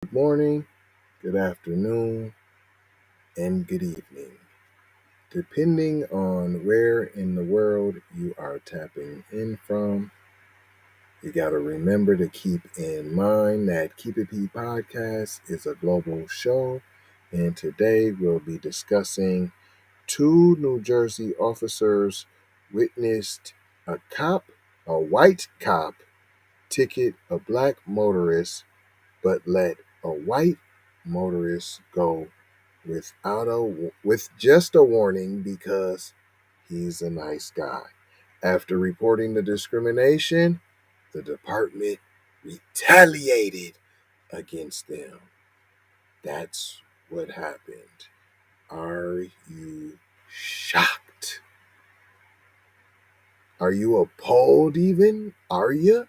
Good morning, good afternoon, and good evening, depending on where in the world you are tapping in from. You got to remember to keep in mind that Keep It P podcast is a global show, and today we'll be discussing two New Jersey officers witnessed a white cop, ticket a black motorist, but let a white motorist go with just a warning because he's a nice guy. After reporting the discrimination, the department retaliated against them. That's what happened. Are you shocked? Are you appalled even? Are you?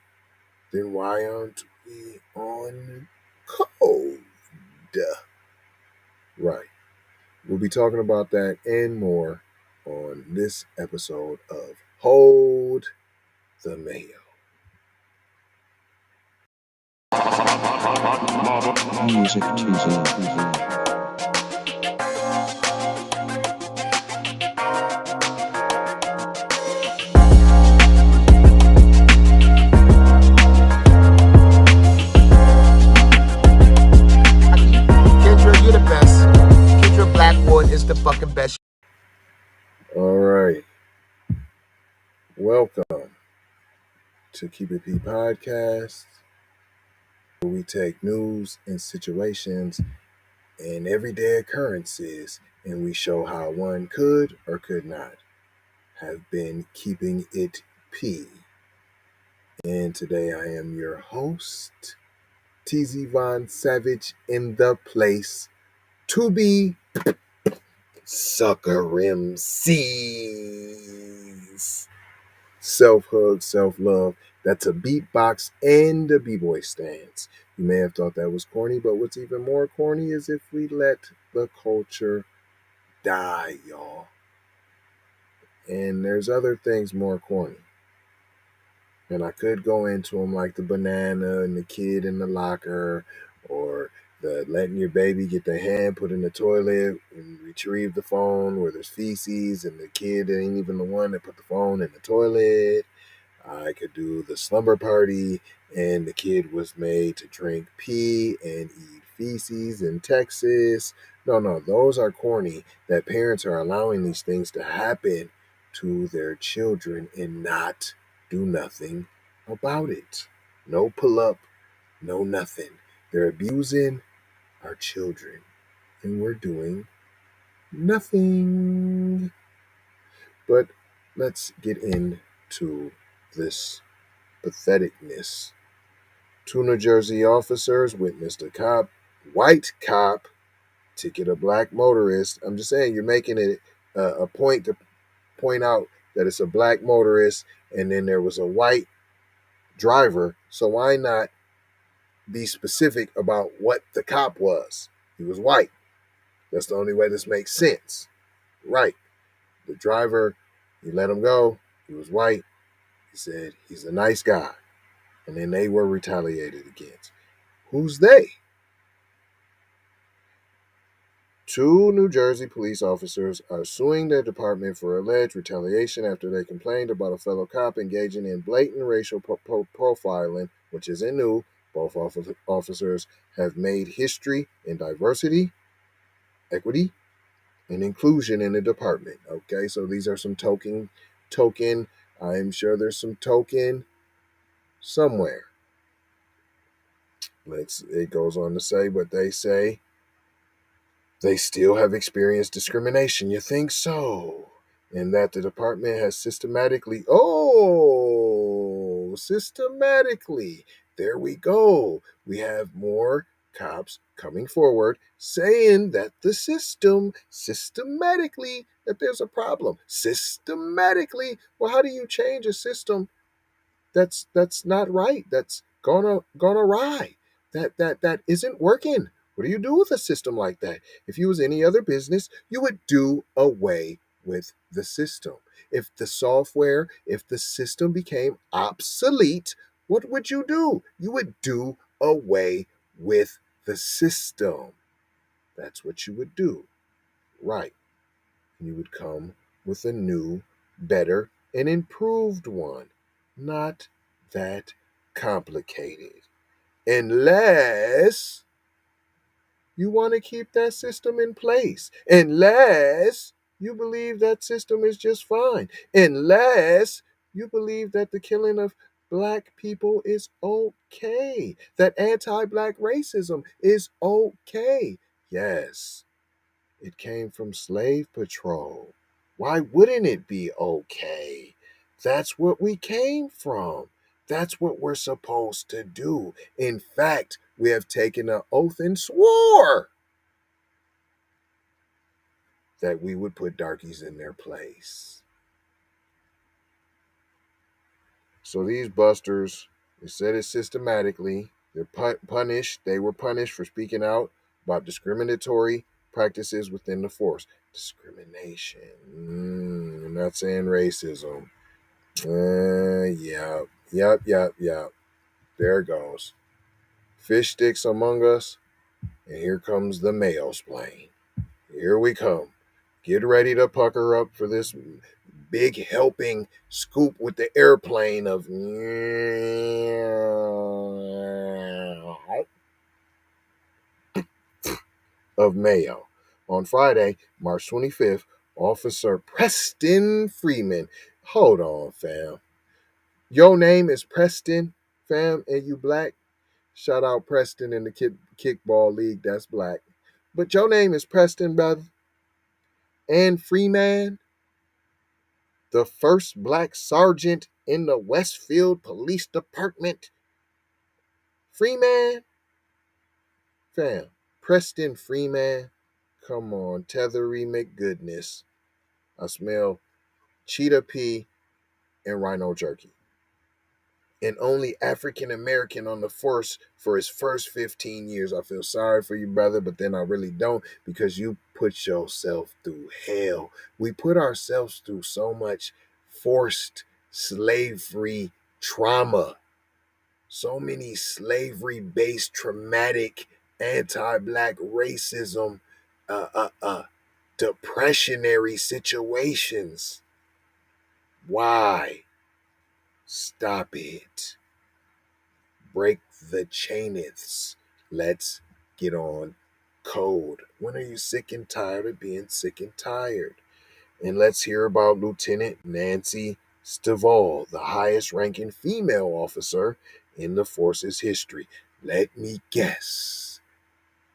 Then why aren't we on code? Right. We'll be talking about that and more on this episode of Hold the Mayo. Music Tuesday. Kendra, you're the best. Kendra Blackwood is the fucking best. All right. Welcome to Keep It P Podcast, where we take news and situations and everyday occurrences and we show how one could or could not have been keeping it P. And today I am your host, TZ Von Savage, in the place to be Sucker MCs. Self hug, self love. That's a beatbox and a b-boy stance. You may have thought that was corny, but what's even more corny is if we let the culture die, y'all. And there's other things more corny. And I could go into them like the banana and the kid in the locker, or the letting your baby get their hand put in the toilet and retrieve the phone where there's feces and the kid ain't even the one that put the phone in the toilet. I could do the slumber party and the kid was made to drink pee and eat feces in Texas. No, those are corny that parents are allowing these things to happen to their children and not do nothing about it. No pull up, no nothing. They're abusing our children and we're doing nothing. But let's get into this patheticness. Two New Jersey officers witnessed a white cop, ticket a black motorist. I'm just saying, you're making it a point to point out that it's a black motorist and then there was a white driver. So why not be specific about what the cop was? He was white. That's the only way this makes sense. Right. The driver, he let him go. He was white. He said he's a nice guy. And then they were retaliated against. Who's they? Two New Jersey police officers are suing their department for alleged retaliation after they complained about a fellow cop engaging in blatant racial profiling, which isn't new. Both officers have made history in diversity, equity, and inclusion in the department. Okay, so these are some token. I'm sure there's some token somewhere. It goes on to say what they say. They still have experienced discrimination. You think so? And that the department has systematically, there we go. We have more cops coming forward saying that the systematically, that there's a problem. Systematically. Well, how do you change a system that's not right? That's gone awry. That isn't working. What do you do with a system like that? If you was any other business, you would do away with the system. If the system became obsolete, what would you do? You would do away with the system. That's what you would do. Right. You would come with a new, better, and improved one. Not that complicated. Unless you want to keep that system in place. Unless you believe that system is just fine. Unless you believe that the killing of black people is okay. That anti black racism is okay. Yes, it came from slave patrol. Why wouldn't it be okay? That's what we came from. That's what we're supposed to do. In fact, we have taken an oath and swore that we would put darkies in their place. So these busters, they said it systematically. They're punished. They were punished for speaking out about discriminatory practices within the force. Discrimination. I'm not saying racism. Yep. There it goes. Fish sticks among us, and here comes the mail-splain. Here we come. Get ready to pucker up for this big helping scoop with the airplane of mayo. On Friday, March 25th, Officer Preston Freeman. Hold on, fam. Your name is Preston, fam, and you black? Shout out Preston in the kickball league, that's black. But your name is Preston, brother. And Freeman, the first black sergeant in the Westfield Police Department. Freeman? Fam, Preston Freeman. Come on, Tethery McGoodness. I smell cheetah pea and rhino jerky. And only African American on the force for his first 15 years. I feel sorry for you, brother, but then I really don't, because you put yourself through hell. We put ourselves through so much forced slavery trauma, so many slavery-based traumatic anti-black racism, depressionary situations. Why? Stop it. Break the chaineths. Let's get on code. When are you sick and tired of being sick and tired? And let's hear about Lieutenant Nancy Stivale, the highest ranking female officer in the force's history. Let me guess.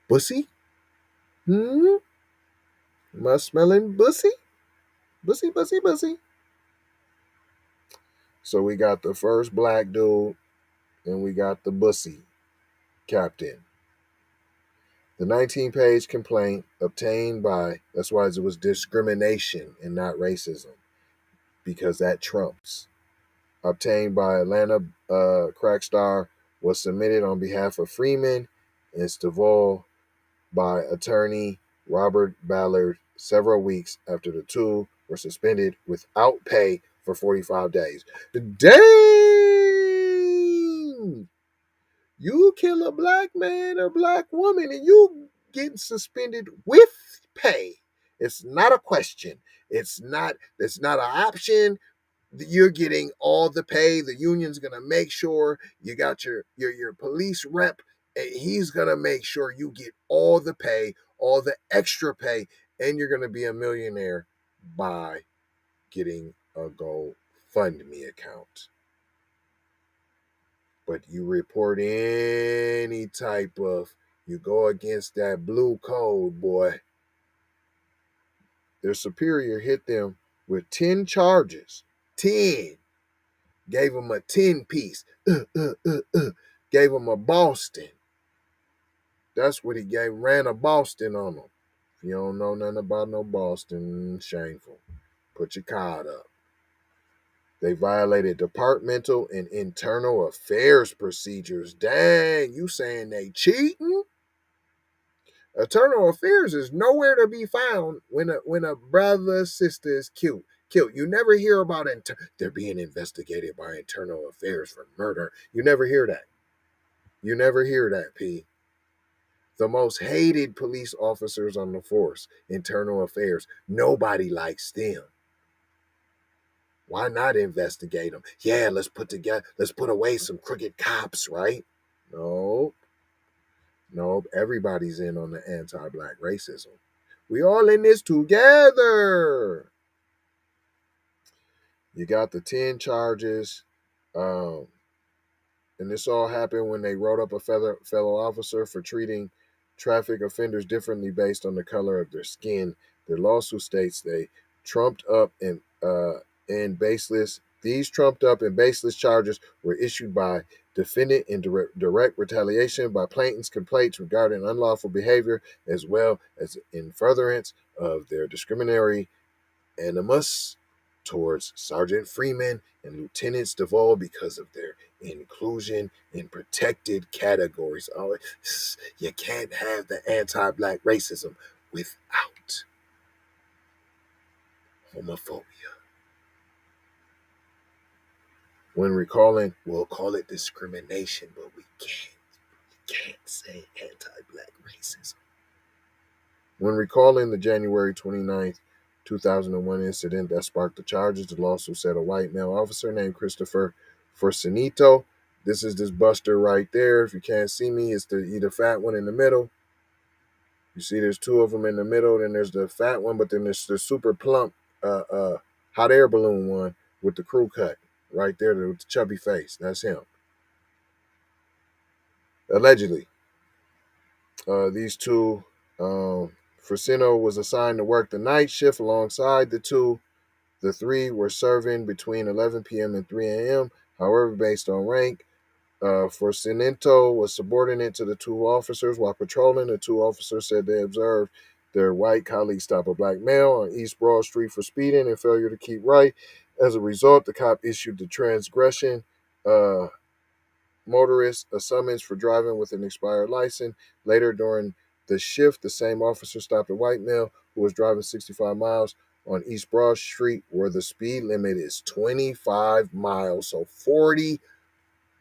Bussy? Am I smelling bussy? Bussy. So we got the first black dude, and we got the bussy captain. The 19-page complaint obtained by, that's why it was discrimination and not racism, because that trumps. Obtained by Atlanta Crackstar, was submitted on behalf of Freeman and Stival by attorney Robert Ballard several weeks after the two were suspended without pay for 45 days. Dang! You kill a black man or black woman and you get suspended with pay. It's not a question. It's not an option. You're getting all the pay. The union's gonna make sure you got your police rep. He's gonna make sure you get all the pay, all the extra pay, and you're gonna be a millionaire by getting a GoFundMe account. But you report any type of, you go against that blue code, boy. Their superior hit them with 10 charges. 10. Gave them a 10 piece. Gave them a Boston. That's what he gave. Ran a Boston on them. If you don't know nothing about no Boston, shameful. Put your card up. They violated departmental and internal affairs procedures. Dang, you saying they cheating? Internal affairs is nowhere to be found when a brother sister is killed. You never hear about they're being investigated by internal affairs for murder. You never hear that. You never hear that, P. The most hated police officers on the force, internal affairs. Nobody likes them. Why not investigate them? Yeah, let's put away some crooked cops, right? No, no, everybody's in on the anti-black racism. We all in this together. You got the 10 charges. Um, and this all happened when they wrote up a fellow officer for treating traffic offenders differently based on the color of their skin. Their lawsuit states they trumped up and baseless. These trumped up and baseless charges were issued by defendant in direct retaliation by plaintiff's complaints regarding unlawful behavior, as well as in furtherance of their discriminatory animus towards Sergeant Freeman and Lieutenant Stivale because of their inclusion in protected categories. Oh, you can't have the anti-black racism without homophobia. When recalling, we'll call it discrimination, but we can't say anti-black racism. When recalling the January 29th, 2001 incident that sparked the charges, the lawsuit said a white male officer named Christopher Forcinito. This is this buster right there. If you can't see me, it's the fat one in the middle. You see there's two of them in the middle, then there's the fat one, but then there's the super plump hot air balloon one with the crew cut right there with the chubby face. That's him. Allegedly. These two, Frasino was assigned to work the night shift alongside the two. The three were serving between 11 p.m. and 3 a.m. However, based on rank, Forcinento was subordinate to the two officers. While patrolling, the two officers said they observed their white colleague stop a black male on East Broad Street for speeding and failure to keep right. As a result, the cop issued the transgression motorist a summons for driving with an expired license. Later during the shift, the same officer stopped a white male who was driving 65 miles on East Broad Street, where the speed limit is 25 miles, so 40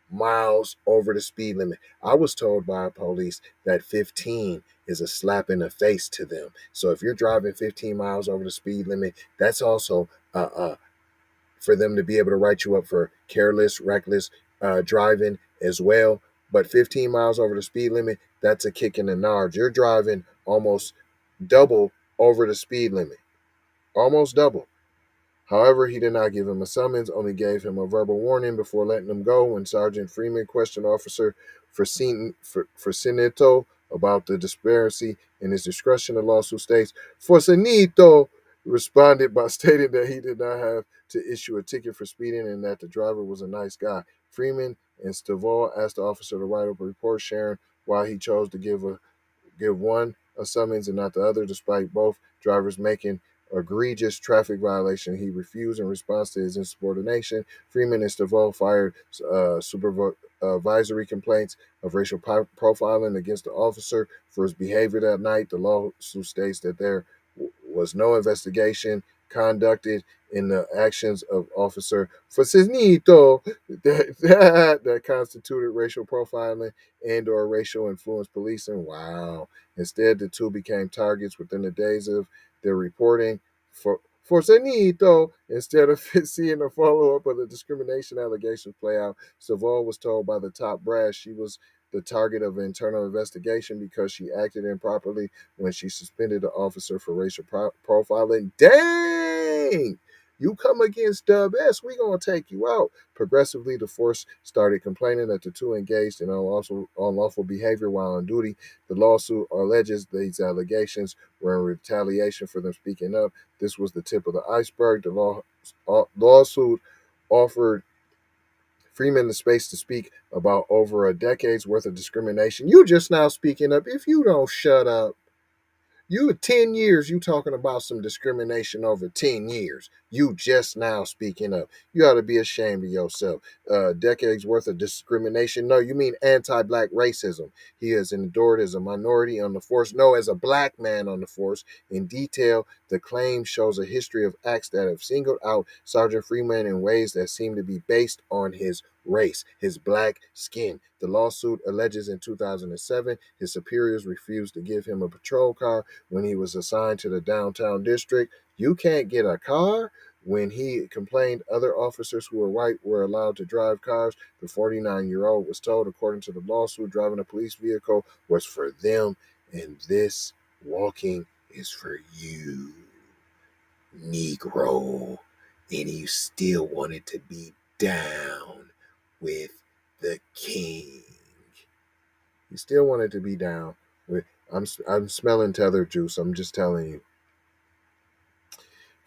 miles over the speed limit. I was told by police that 15 is a slap in the face to them. So if you're driving 15 miles over the speed limit, that's also for them to be able to write you up for careless, reckless driving as well. But 15 miles over the speed limit, that's a kick in the nards. You're driving almost double over the speed limit. Almost double. However, he did not give him a summons, only gave him a verbal warning before letting him go. When Sergeant Freeman questioned Officer Forcinito about the disparity in his discretion, the lawsuit states, Forcinito responded by stating that he did not have to issue a ticket for speeding and that the driver was a nice guy. Freeman and Stival asked the officer to write up a report sharing why he chose to give one a summons and not the other, despite both drivers making egregious traffic violation. He refused in response to his insubordination. Freeman and Stival fired supervisory complaints of racial profiling against the officer for his behavior that night. The lawsuit states that there was no investigation conducted in the actions of Officer Forcinito that constituted racial profiling and or racial influence policing. Wow. Instead, the two became targets within the days of their reporting. For Forcinito, instead of seeing a follow-up of the discrimination allegations play out, Stivale was told by the top brass she was the target of an internal investigation because she acted improperly when she suspended the officer for racial profiling. Dang! You come against Dub S, we gonna take you out. Progressively, the force started complaining that the two engaged in unlawful behavior while on duty. The lawsuit alleges these allegations were in retaliation for them speaking up. This was the tip of the iceberg. The lawsuit offered Freeman the space to speak about over a decade's worth of discrimination. You just now speaking up. If you don't shut up, you 10 years, you talking about some discrimination over 10 years. You just now speaking up. You ought to be ashamed of yourself. Decades worth of discrimination. No, you mean anti-black racism. He is endured as a minority on the force. No, as a black man on the force. In detail, the claim shows a history of acts that have singled out Sergeant Freeman in ways that seem to be based on his race, his black skin. The lawsuit alleges in 2007 his superiors refused to give him a patrol car when he was assigned to the downtown district. You can't get a car? When he complained other officers who were white were allowed to drive cars, the 49-year-old was told, according to the lawsuit, driving a police vehicle was for them, and this walking is for you, Negro. And he still wanted to be down with the king. He still wanted to be down with. I'm smelling tether juice. I'm just telling you.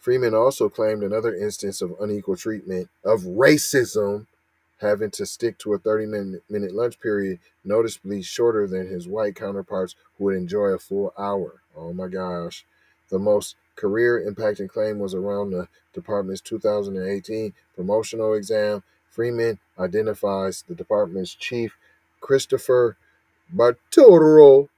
Freeman also claimed another instance of unequal treatment of racism, having to stick to a 30-minute lunch period, noticeably shorter than his white counterparts who would enjoy a full hour. Oh my gosh. The most career impacting claim was around the department's 2018 promotional exam. Freeman identifies the department's chief, Christopher Bartolo,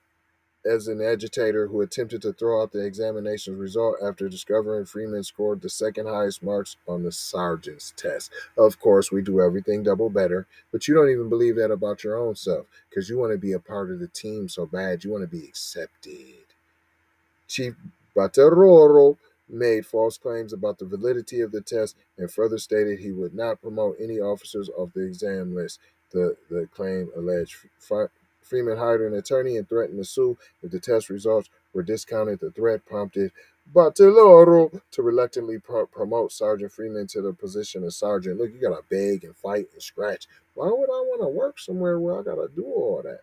as an agitator who attempted to throw out the examination's result after discovering Freeman scored the second highest marks on the sergeant's test. Of course, we do everything double better, but you don't even believe that about your own self because you want to be a part of the team so bad. You want to be accepted. Chief Bateroro made false claims about the validity of the test and further stated he would not promote any officers off the exam list. The claim alleged Freeman hired an attorney and threatened to sue if the test results were discounted. The threat prompted Bateroro to reluctantly promote Sergeant Freeman to the position of sergeant. Look, you gotta beg and fight and scratch. Why would I want to work somewhere where I gotta do all that?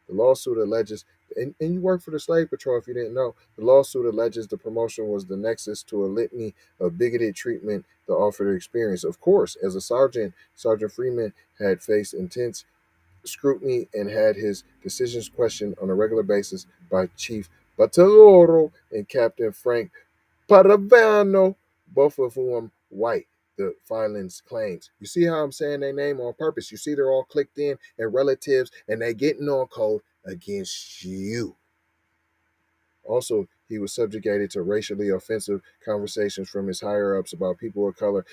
The lawsuit alleges, and you work for the Slave Patrol if you didn't know, the lawsuit alleges the promotion was the nexus to a litany of bigoted treatment the officer experienced. Of course, as a sergeant, Sergeant Freeman had faced intense scrutiny and had his decisions questioned on a regular basis by Chief Bataloro and Captain Frank Paravano, both of whom white, the filings claims. You see how I'm saying their name on purpose? You see they're all clicked in and relatives, and they getting on code against you. Also, he was subjugated to racially offensive conversations from his higher ups about people of color,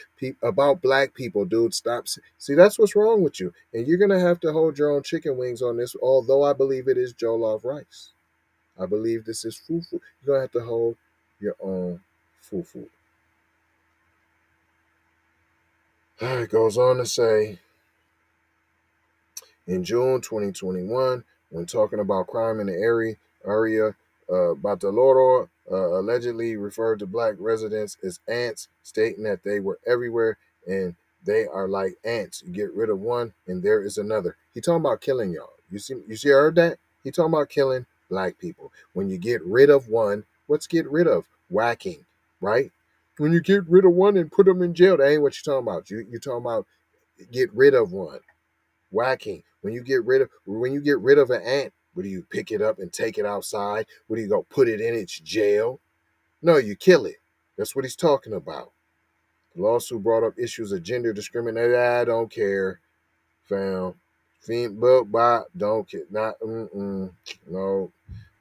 about black people. Dude, stop. See, that's what's wrong with you. And you're going to have to hold your own chicken wings on this, although I believe it is jollof rice. I believe this is fufu. You're going to have to hold your own fufu. It goes on to say, in June 2021, when talking about crime in the area, Bataloro allegedly referred to black residents as ants, stating that they were everywhere and they are like ants. You get rid of one and there is another. He talking about killing y'all. You see, heard that? He talking about killing black people. When you get rid of one, what's get rid of? Whacking, right? When you get rid of one and put them in jail, that ain't what you're talking about. You're talking about get rid of one. Whacking. When you get rid of an ant, what do you pick it up and take it outside? What do you go put it in its jail? No, you kill it. That's what he's talking about. The lawsuit brought up issues of gender discrimination. I don't care, fam. Don't care. Not no.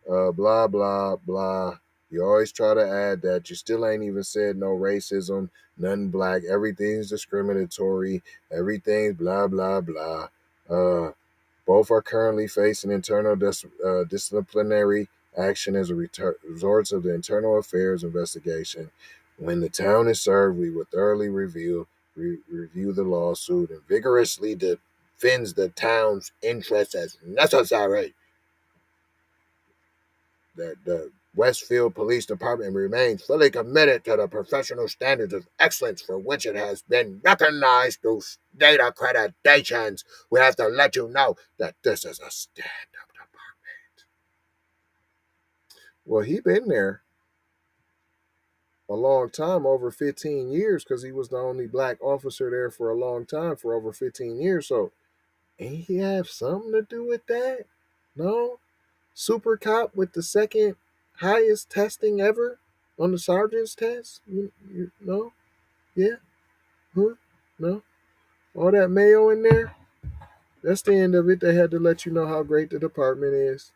Blah blah blah. You always try to add that. You still ain't even said no racism, nothing black. Everything's discriminatory. Everything's blah blah blah. Both are currently facing internal disciplinary action as a result of the internal affairs investigation. When the town is served, we will thoroughly review the lawsuit and vigorously defends the town's interests as necessary. That the Westfield Police Department remains fully committed to the professional standards of excellence for which it has been recognized through state accreditations. We have to let you know that this is a stand-up department. Well, he been there a long time, over 15 years, because he was the only black officer there for a long time, for over 15 years. So, ain't he have something to do with that? No? Super cop with the second highest testing ever on the sergeant's test? No? Yeah? Huh? No? All that mayo in there? That's the end of it. They had to let you know how great the department is.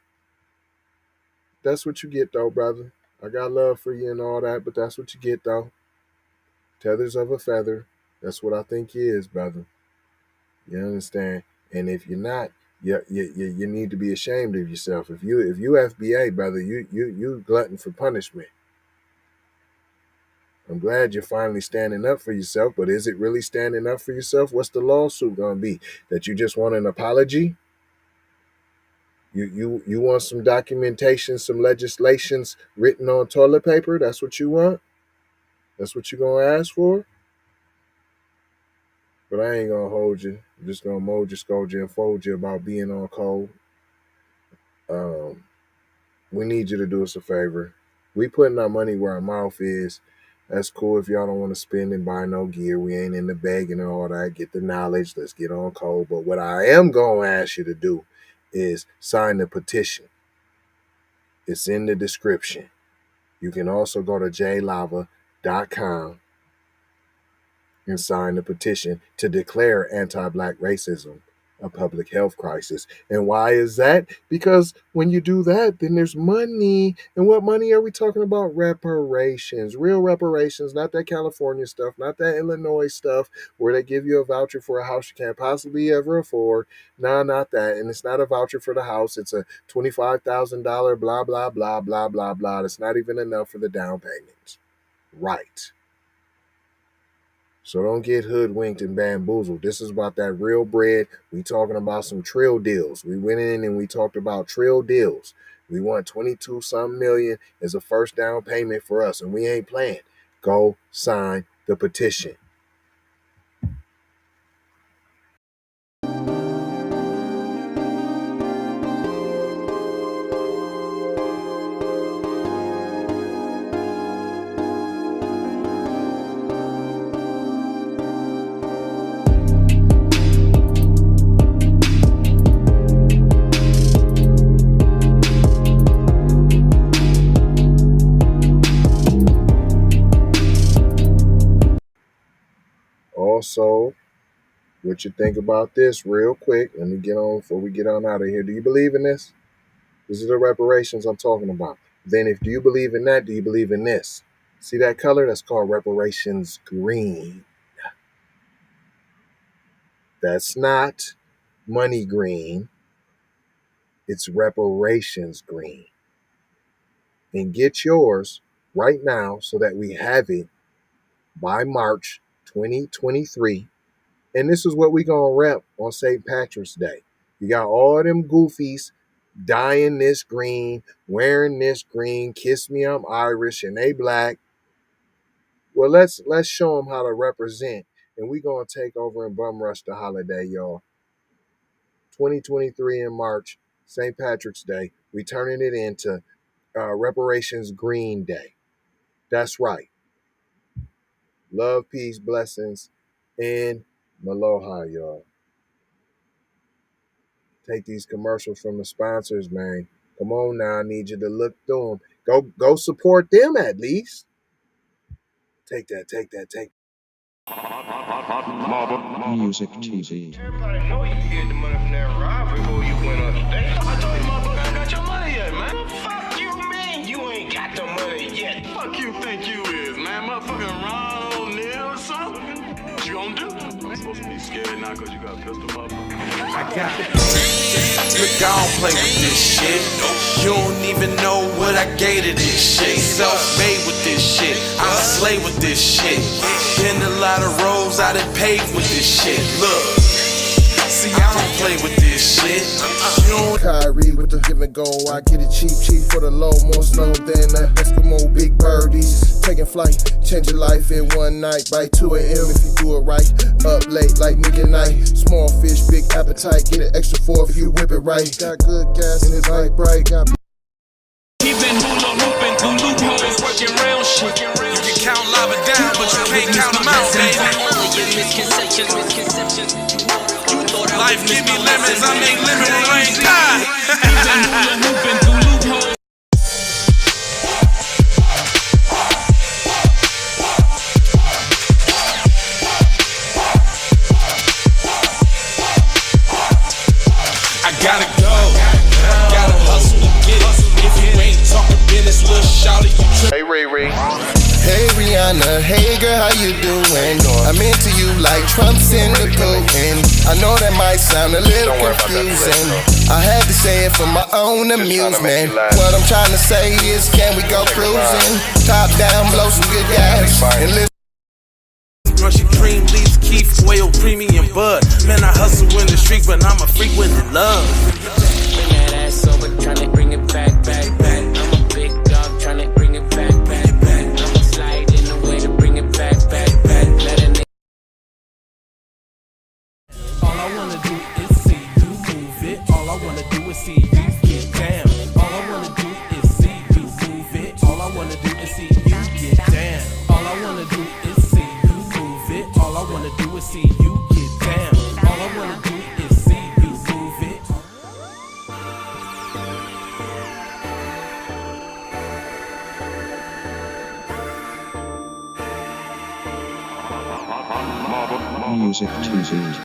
That's what you get, though, brother. I got love for you and all that, but that's what you get, though. Tethers of a feather. That's what I think he is, brother. You understand? And if you're not, you need to be ashamed of yourself. If you FBA, brother, you glutton for punishment. I'm glad you're finally standing up for yourself, but is it really standing up for yourself? What's the lawsuit gonna be? That you just want an apology? You want some documentation, some legislations written on toilet paper? That's what you want? That's what you're gonna ask for? But I ain't gonna hold you. I'm just gonna mold you, scold you, and fold you about being on cold. We need you to do us a favor. We putting our money where our mouth is. That's cool if y'all don't want to spend and buy no gear. We ain't in the begging and all that. Get the knowledge. Let's get on cold. But what I am gonna ask you to do is sign the petition. It's in the description. You can also go to jlava.com and sign the petition to declare anti-Black racism a public health crisis. And why is that? Because when you do that, then there's money. And what money are we talking about? Reparations, real reparations, not that California stuff, not that Illinois stuff where they give you a voucher for a house you can't possibly ever afford. No, not that. And it's not a voucher for the house. It's a $25,000 blah, blah, blah, blah, blah, blah. That's not even enough for the down payments. Right. So don't get hoodwinked and bamboozled. This is about that real bread. We talking about some trill deals. We went in and we talked about trill deals. We want 22-something million as a first down payment for us, and we ain't playing. Go sign the petition. Also, what you think about this real quick? Let me get on before we get on out of here. Do you believe in this? This is the reparations I'm talking about. Then if do you believe in that, do you believe in this? See that color? That's called reparations green. That's not money green. It's reparations green. And get yours right now so that we have it by March 2023. And this is what we gonna rep on St. Patrick's Day. You got all them goofies dyeing this green, wearing this green, kiss me, I'm Irish, and they black. Well, let's show them how to represent, and we gonna take over and bum rush the holiday, y'all. 2023 in March, St. Patrick's Day. We turning it into Reparations Green Day. That's right. Love, peace, blessings, and Maloha, y'all. Take these commercials from the sponsors, man. Come on now, I need you to look through them. Go support them at least. Take that. Music TV. Everybody know you get the money from that ride before you went on stage. I told you motherfucker ain't got your money yet, man. What the fuck you mean you ain't got the money yet? Fuck you think you is, man? Motherfucking Ron O'Neal or something? What you gonna do? I'm supposed to be scared now because you got a pistol, motherfucker. I got it. Look, I don't play with this shit. You don't even know what I gave to this shit. Self-made with this shit. I slay with this shit. Been a lot of roads I done paved with this shit. Look, see, I don't play with this shit. Kyrie with the give and go. I get it cheap for the low. More snow than the Eskimo big birdies. Taking flight, change your life in one night. By 2 a.m. if you do it right. Up late like midnight. Small fish, big appetite. Get an extra 4 if you whip it right. Got good gas and it's light bright. Got He been hula hooping through loopholes, working round shit. You can count lava down, but you can't count them out, baby. Life give me lemons, I make lemon rain die. I gotta go, gotta hustle to get it. If you ain't talking business, little shawty, you Hey Rihanna. designer. Hey girl, how you doing? I'm into you like Trump's into Putin. I know that might sound a little confusing. I had to say it for my own amusement. What I'm trying to say is, can we go cruising? Top down, blow some good gas, and listen. Russian cream, leaves, Keith, oil, premium bud. Man, I hustle in the street, but I'm a freak with the love. Bring that ass over, tryna bring it back, back, back. I'm a big dog, tryna bring it back, back, back. I'ma slide in the way to bring it back, back, back. Let a nigga. All I wanna do is see you move it. All I wanna do is see you get down. All I wanna do is see you move it. All I wanna do is see you get down. All I wanna do is see you move it. All I wanna do is see you get down. All I wanna do is see you move it. Music TV.